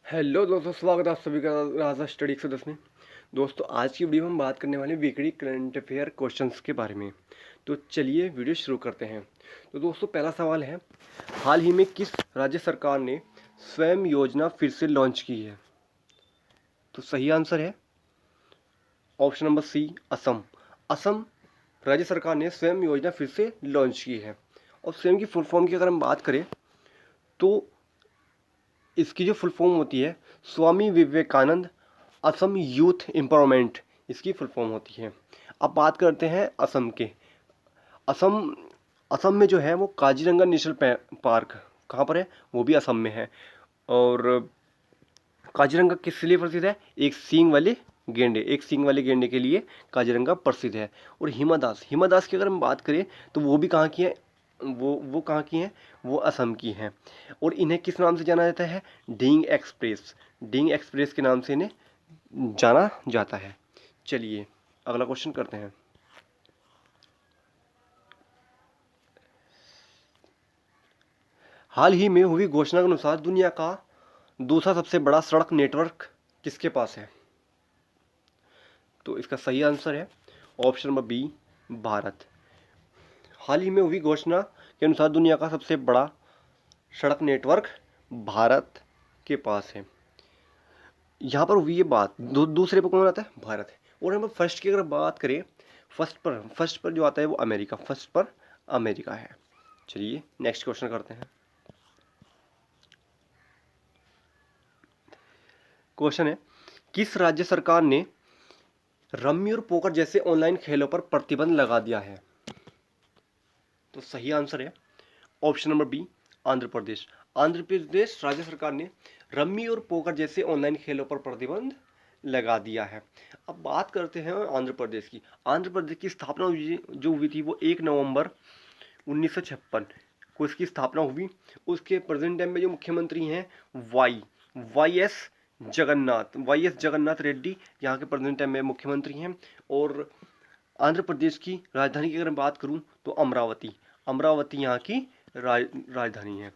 Hello दोस्तों, स्वागत है आप सभी का राजा स्टडी सदस्य में। दोस्तों, आज की वीडियो में हम बात करने वाले वीकली करंट अफेयर क्वेश्चंस के बारे में। तो चलिए वीडियो शुरू करते हैं। तो दोस्तों, पहला सवाल है, हाल ही में किस राज्य सरकार ने स्वयं योजना फिर से लॉन्च की है? तो सही आंसर है option number C, Assam. Assam राज्य सरकार ने स्वयं योजना फिर से लॉन्च की है। और स्वयं की फुल फॉर्म की अगर हम बात करें तो इसकी जो फुल फॉर्म होती है, स्वामी विवेकानंद असम यूथ एम्पावरमेंट, इसकी फुल फॉर्म होती है। अब बात करते हैं असम के। असम असम में जो है वो काजीरंगा नेशनल पार्क कहाँ पर है? वो भी असम में है। और काजीरंगा किस लिए प्रसिद्ध है? एक सींग वाले गेंडे के लिए काजीरंगा प्रसिद्ध है। और हिमा दास की अगर हम बात करें तो वो भी कहाँ की है? वो कहाँ की हैं? वो असम की हैं। और इन्हें किस नाम से जाना जाता है? ढींग एक्सप्रेस के नाम से इन्हें जाना जाता है। चलिए अगला क्वेश्चन करते हैं। हाल ही में हुई घोषणा के अनुसार दुनिया का दूसरा सबसे बड़ा सड़क नेटवर्क किसके पास है? तो इसका सही आंसर है ऑप्शन नंबर बी, भारत। हाल ही में हुई घोषणा के अनुसार दुनिया का सबसे बड़ा सड़क नेटवर्क भारत के पास है। यहाँ पर हुई ये बात, दूसरे पर कौन आता है? भारत है। और हम फर्स्ट की अगर बात करें, फर्स्ट पर जो आता है वो अमेरिका, फर्स्ट पर अमेरिका है। चलिए नेक्स्ट क्वेश्चन करते हैं। क्वेश्चन है, किस राज्य सरकार ने रम्मी और पोकर जैसे ऑनलाइन खेलों पर प्रतिबंध लगा दिया है? तो सही आंसर है option number B, Andhra Pradesh. Andhra Pradesh राज्य सरकार ने रम्मी और पोकर जैसे ऑनलाइन खेलों पर प्रतिबंध लगा दिया है। अब बात करते हैं आंध्र प्रदेश की। आंध्र प्रदेश की स्थापना जो हुई थी वो 1 नवंबर 1956 को इसकी स्थापना हुई। उसके प्रेजेंट टाइम में जो मुख्यमंत्री हैं Y Y S Jagannath Reddy यहाँ के प्रेजेंट टाइम में मुख्यमंत्री हैं। और आंध्र प्रदेश की राजधानी की अगर मैं बात करूं तो अमरावती यहाँ की राजधानी है।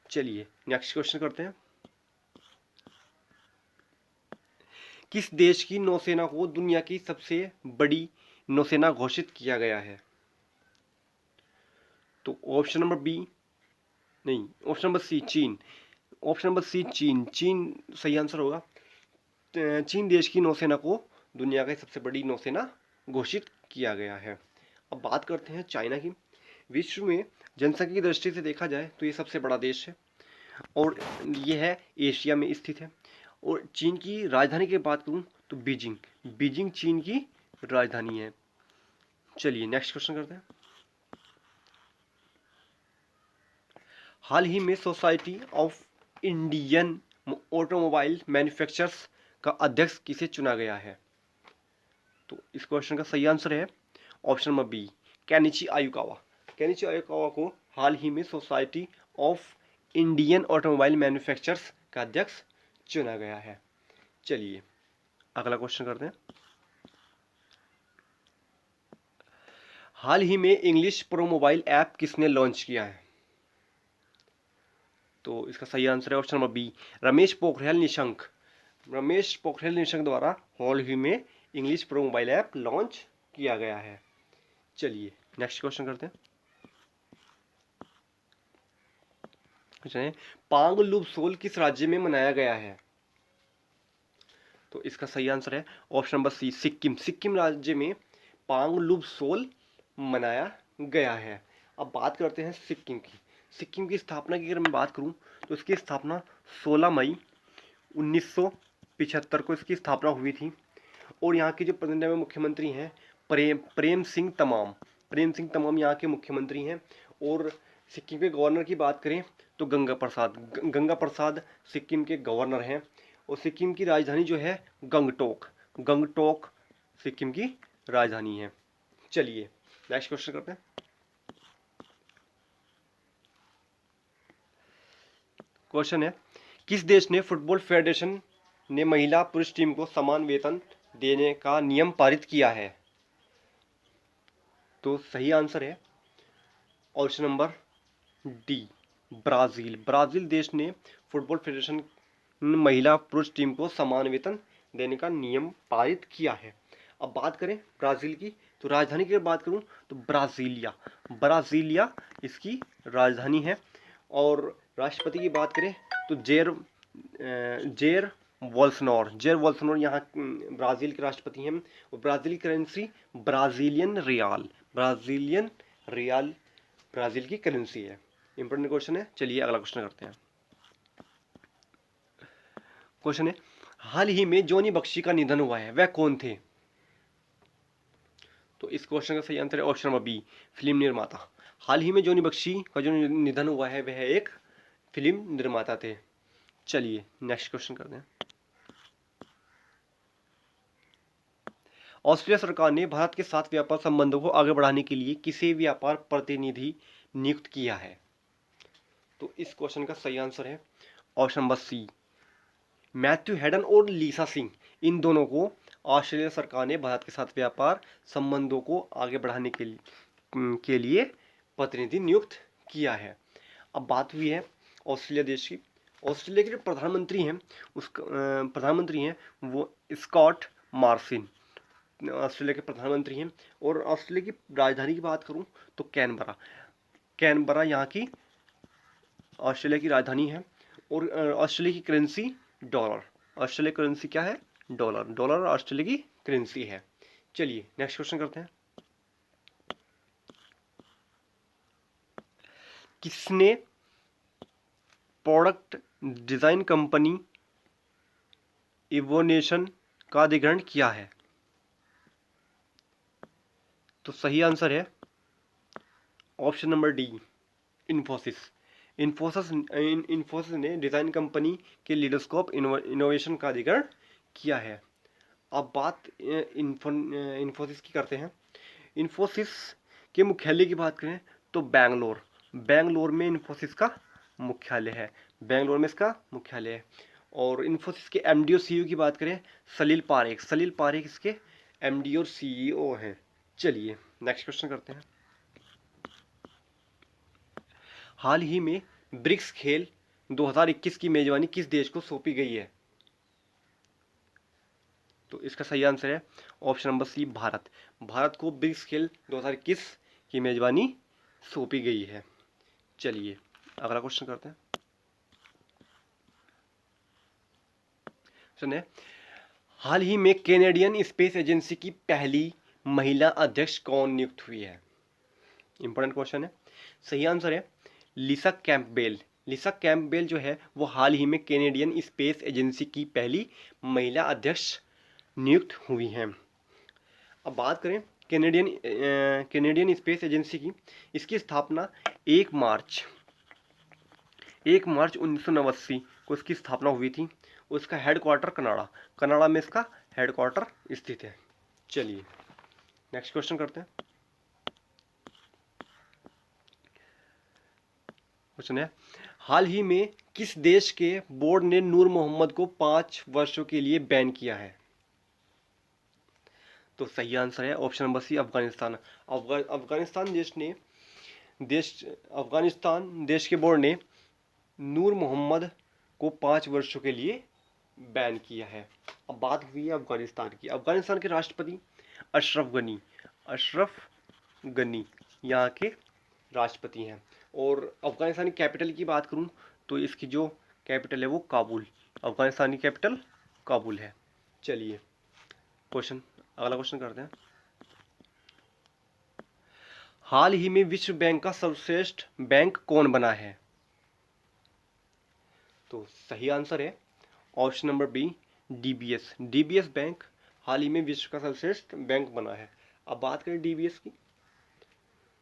चलिए नेक्स्ट क्वेश्चन करते हैं। किस देश की नौसेना को दुनिया की सबसे बड़ी नौसेना घोषित किया गया है? तो ऑप्शन नंबर बी, नहीं, ऑप्शन नंबर सी, चीन। चीन सही आंसर होगा। चीन देश की नौसेना को दुनिया की सबसे बड़ी नौसेना घोषित किया गया है। अब बात करते हैं चाइना की। विश्व में जनसंख्या की दृष्टि से देखा जाए तो ये सबसे बड़ा देश है और ये है एशिया में स्थित है। और चीन की राजधानी की बात करूं तो बीजिंग चीन की राजधानी है। चलिए नेक्स्ट क्वेश्चन करते हैं। हाल ही में society of Indian automobile manufacturers का अध्यक्ष किसे चुना गया है? तो इस क्वेश्चन का सही आंसर है option number B, Kenichi Ayukawa को हाल ही में society of Indian automobile manufacturers का अध्यक्ष चुना गया है। चलिए अगला क्वेश्चन करते हैं। हाल ही में इंग्लिश प्रो मोबाइल ऐप किसने लॉन्च किया है? तो इसका सही आंसर है option number B, Ramesh Pokhriyal Nishank द्वारा हाल ही में English pro mobile app launch किया गया है। चलिए नेक्स्ट क्वेश्चन करते हैं। क्वेश्चन है, पांग लुब किस राज्य में मनाया गया है? तो इसका सही आंसर है ऑप्शन नंबर सी, सिक्किम राज्य में पांग लुब मनाया गया है। अब बात करते हैं सिक्किम की स्थापना की अगर मैं बात करूं तो इसकी स्थापना 16 मई 1975 को इसकी स्थापना हुई थी। और यहाँ के जो प्रेजेंट में मुख्यमंत्री हैं प्रेम सिंह तमाम यहाँ के मुख्यमंत्री हैं। और सिक्किम के गवर्नर की बात करें तो गंगा प्रसाद सिक्किम के गवर्नर हैं। और सिक्किम की राजधानी जो है गंगटोक सिक्किम की राजधानी है। चलिए नेक्स्ट क्वेश्चन करते हैं। क्वेश्चन है, किस देश ने फुटबॉल फेडरेशन ने महिला पुरुष टीम को समान वेतन देने का नियम पारित किया है? तो सही आंसर है ऑप्शन नंबर डी, ब्राजील देश ने फुटबॉल फेडरेशन महिला पुरुष टीम को समान वेतन देने का नियम पारित किया है। अब बात करें ब्राजील की, तो राजधानी की बात करूं तो ब्राजीलिया, ब्राजीलिया इसकी राजधानी है। और राष्ट्रपति की बात करें तो जेर वोल्सनोर, जेर वोल्सनोर यहाँ ब्राजील के राष्ट्रपति हैं। और ब्राजील की currency Brazilian riyal, Brazilian riyal Brazil की करेंसी है। इंपॉर्टेंट क्वेश्चन है। चलिए अगला क्वेश्चन करते हैं। क्वेश्चन है, हाल ही में जॉनी बख्शी का निधन हुआ है, वह कौन थे? तो इस क्वेश्चन का सही आंसर है ऑप्शन नंबर बी, फिल्म निर्माता। हाल ही में जॉनी बख्शी का जो निधन हुआ है वह एक फिल्म निर्माता थे। चलिए नेक्स्ट क्वेश्चन करते हैं। ऑस्ट्रेलिया सरकार ने भारत के साथ व्यापार संबंधों को आगे बढ़ाने के लिए किसे व्यापार प्रतिनिधि नियुक्त किया है? तो इस क्वेश्चन का सही आंसर है option number C, Matthew Hayden और लीसा सिंह। इन दोनों को ऑस्ट्रेलिया सरकार ने भारत के साथ व्यापार संबंधों को आगे बढ़ाने के लिए प्रतिनिधि नियुक्त किया है। अब बात हुई है ऑस्ट्रेलिया देश की। ऑस्ट्रेलिया के जो प्रधानमंत्री हैं प्रधानमंत्री हैं वो स्कॉट मार्सिन ऑस्ट्रेलिया के प्रधानमंत्री हैं। और ऑस्ट्रेलिया की राजधानी की बात करूं तो कैनबरा, कैनबरा यहाँ की ऑस्ट्रेलिया की राजधानी है। और ऑस्ट्रेलिया की करेंसी डॉलर, ऑस्ट्रेलिया करेंसी क्या है? डॉलर, डॉलर ऑस्ट्रेलिया की करेंसी है। चलिए नेक्स्ट क्वेश्चन करते हैं। किसने प्रोडक्ट डिजाइन कंपनी इवोनेशन का अधिग्रहण किया है? तो सही आंसर है option number D, Infosys. Infosys ने डिजाइन कंपनी के लीडरस्कोप इनोवेशन का अधिग्रहण किया है। अब बात इन्फोसिस की करते हैं। इन्फोसिस के मुख्यालय की बात करें तो बेंगलोर, बेंगलोर में इन्फोसिस का मुख्यालय है, बेंगलोर में इसका मुख्यालय है। और इन्फोसिस के एमडी और सीईओ की बात करें सलील पारेख, सलील पारेख इसके एमडी और सीईओ हैं। चलिए नेक्स्ट क्वेश्चन करते हैं। हाल ही में ब्रिक्स खेल 2021 की मेजबानी किस देश को सौंपी गई है? तो इसका सही आंसर है option number C, Bharat. Bharat को ब्रिक्स खेल 2021 की मेजबानी सौंपी गई है। चलिए अगला क्वेश्चन करते हैं। सुनिए, हाल ही में कैनेडियन स्पेस एजेंसी की पहली महिला अध्यक्ष कौन नियुक्त हुई है? इंपॉर्टेंट क्वेश्चन है। सही आंसर है लिसा कैंपबेल। लिसा कैंपबेल जो है वो हाल ही में कैनेडियन स्पेस एजेंसी की पहली महिला अध्यक्ष नियुक्त हुई हैं। अब बात करें कैनेडियन स्पेस एजेंसी की, इसकी स्थापना 1 मार्च 1989 को इसकी स्थापना हुई थी। उसका हेडक्वार्टर कनाडा में इसका हेडक्वार्टर स्थित है। चलिए नेक्स्ट क्वेश्चन करते हैं। क्वेश्चन है, हाल ही में किस देश के बोर्ड ने नूर मोहम्मद को 5 वर्षों के लिए बैन किया है? तो सही आंसर है option number C, Afghanistan. Afghanistan देश के बोर्ड ने नूर मोहम्मद को 5 वर्षों के लिए बैन किया है। अब बात हुई है अफगानिस्तान की। अफगानिस्तान के राष्ट्रपति अशरफ गनी यहाँ के राष्ट्रपति हैं। और अफगानिस्तान की कैपिटल की बात करूं तो इसकी जो कैपिटल है वो काबुल, अफगानिस्तान की कैपिटल काबुल है। चलिए अगला क्वेश्चन करते हैं। हाल ही में विश्व बैंक का सर्वश्रेष्ठ बैंक कौन बना है? तो सही आंसर है option number B, DBS. DBS bank हाल ही में विश्व का सर्वश्रेष्ठ बैंक बना है। अब बात करें डीबीएस की,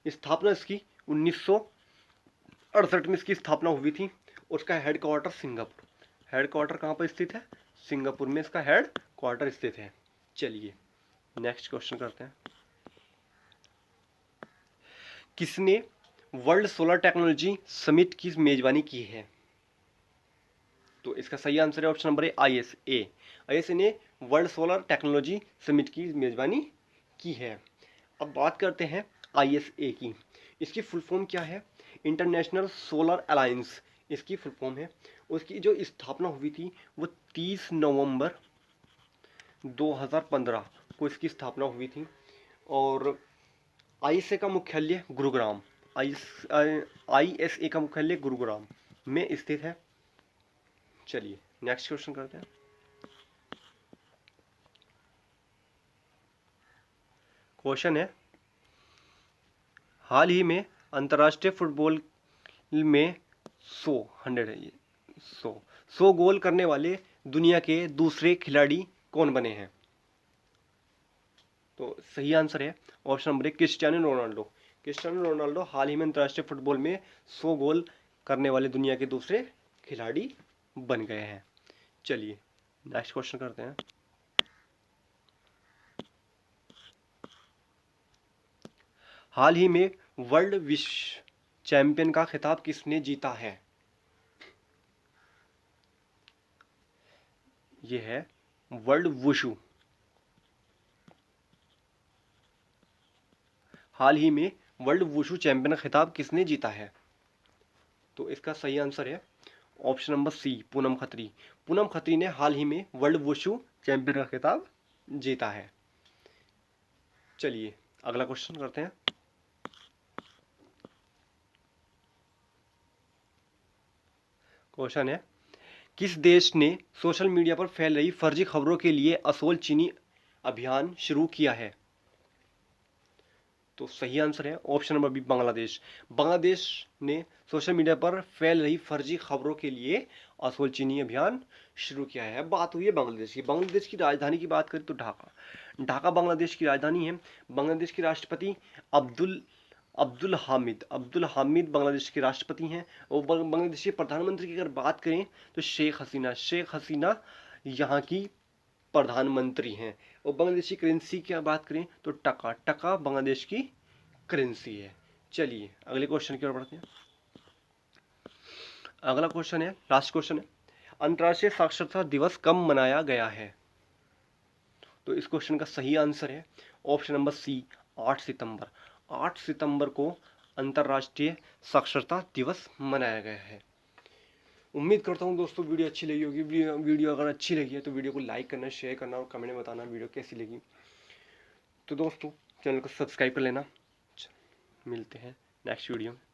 स्थापना इसकी 1968 में इसकी स्थापना हुई थी। उसका हेडक्वार्टर सिंगापुर, हेडक्वार्टर कहाँ पर स्थित है? सिंगापुर में इसका हेडक्वार्टर स्थित है। चलिए नेक्स्ट क्वेश्चन करते हैं। किसने वर्ल्ड सोलर टेक्नोलॉजी समिट की मेजबानी की है? तो इसका सही आंसर है ऑप्शन नंबर ए, आईएसए ने वर्ल्ड सोलर टेक्नोलॉजी समिट की मेजबानी की है। अब बात करते हैं आईएसए की। इसकी फुल फॉर्म क्या है? इंटरनेशनल सोलर अलायंस इसकी फुल फॉर्म है। उसकी जो स्थापना हुई थी वो 30 नवंबर 2015 को इसकी स्थापना हुई थी। और आईएसए का मुख्यालय गुरुग्राम, आईएसए का मुख्यालय गुरुग्राम में स्थित है। चलिए नेक्स्ट क्वेश्चन करते हैं। क्वेश्चन है, हाल ही में अंतर्राष्ट्रीय फुटबॉल में 100 है ये 100 गोल करने वाले दुनिया के दूसरे खिलाड़ी कौन बने हैं? तो सही आंसर है option number 1 Cristiano Ronaldo. Cristiano Ronaldo हाल ही में अंतर्राष्ट्रीय फुटबॉल में 100 गोल करने वाले दुनिया के दूसरे खिलाड़ी बन गए हैं। चलिए नेक्स्ट क्वेश्चन करते हैं। हाल ही में वर्ल्ड विश्व चैंपियन का खिताब किसने जीता है? यह है वर्ल्ड वुशु। हाल ही में वर्ल्ड वुशु चैंपियन का खिताब किसने जीता है? तो इसका सही आंसर है option number C Poonam Khatri. Poonam Khatri ने हाल ही में वर्ल्ड वुशु चैंपियन का खिताब जीता है। चलिए अगला क्वेश्चन करते हैं। क्वेश्चन है, किस देश ने सोशल मीडिया पर फैल रही फर्जी खबरों के लिए असोल चीनी अभियान शुरू किया है? तो सही आंसर है option number B Bangladesh. Bangladesh ने सोशल मीडिया पर फैल रही फर्जी खबरों के लिए असोल चीनी अभियान शुरू किया है। बात हुई है बांग्लादेश की। बांग्लादेश की राजधानी की बात करें तो ढाका। ढाका बांग्लादेश की राजधानी है। बांग्लादेश के राष्ट्रपति अब्दुल अब्दुल हामिद बांग्लादेश के राष्ट्रपति हैं। और बांग्लादेश के प्रधानमंत्री की अगर बात करें तो शेख हसीना यहाँ की प्रधानमंत्री हैं। और बांग्लादेशी करेंसी की बात करें तो टका बांग्लादेश की करेंसी है। चलिए अगले क्वेश्चन की ओर बढ़ते हैं। अगला क्वेश्चन है, लास्ट क्वेश्चन है, अंतर्राष्ट्रीय साक्षरता दिवस कब मनाया गया है? तो इस क्वेश्चन का सही आंसर है ऑप्शन नंबर सी 8 सितंबर। 8 सितंबर को अंतर्राष्ट्रीय साक्षरता दिवस मनाया गया है। उम्मीद करता हूँ दोस्तों वीडियो अच्छी लगी होगी। वीडियो अगर अच्छी लगी है तो वीडियो को लाइक करना, शेयर करना और कमेंट में बताना वीडियो कैसी लगी। तो दोस्तों चैनल को सब्सक्राइब कर लेना। मिलते हैं नेक्स्ट वीडियो में।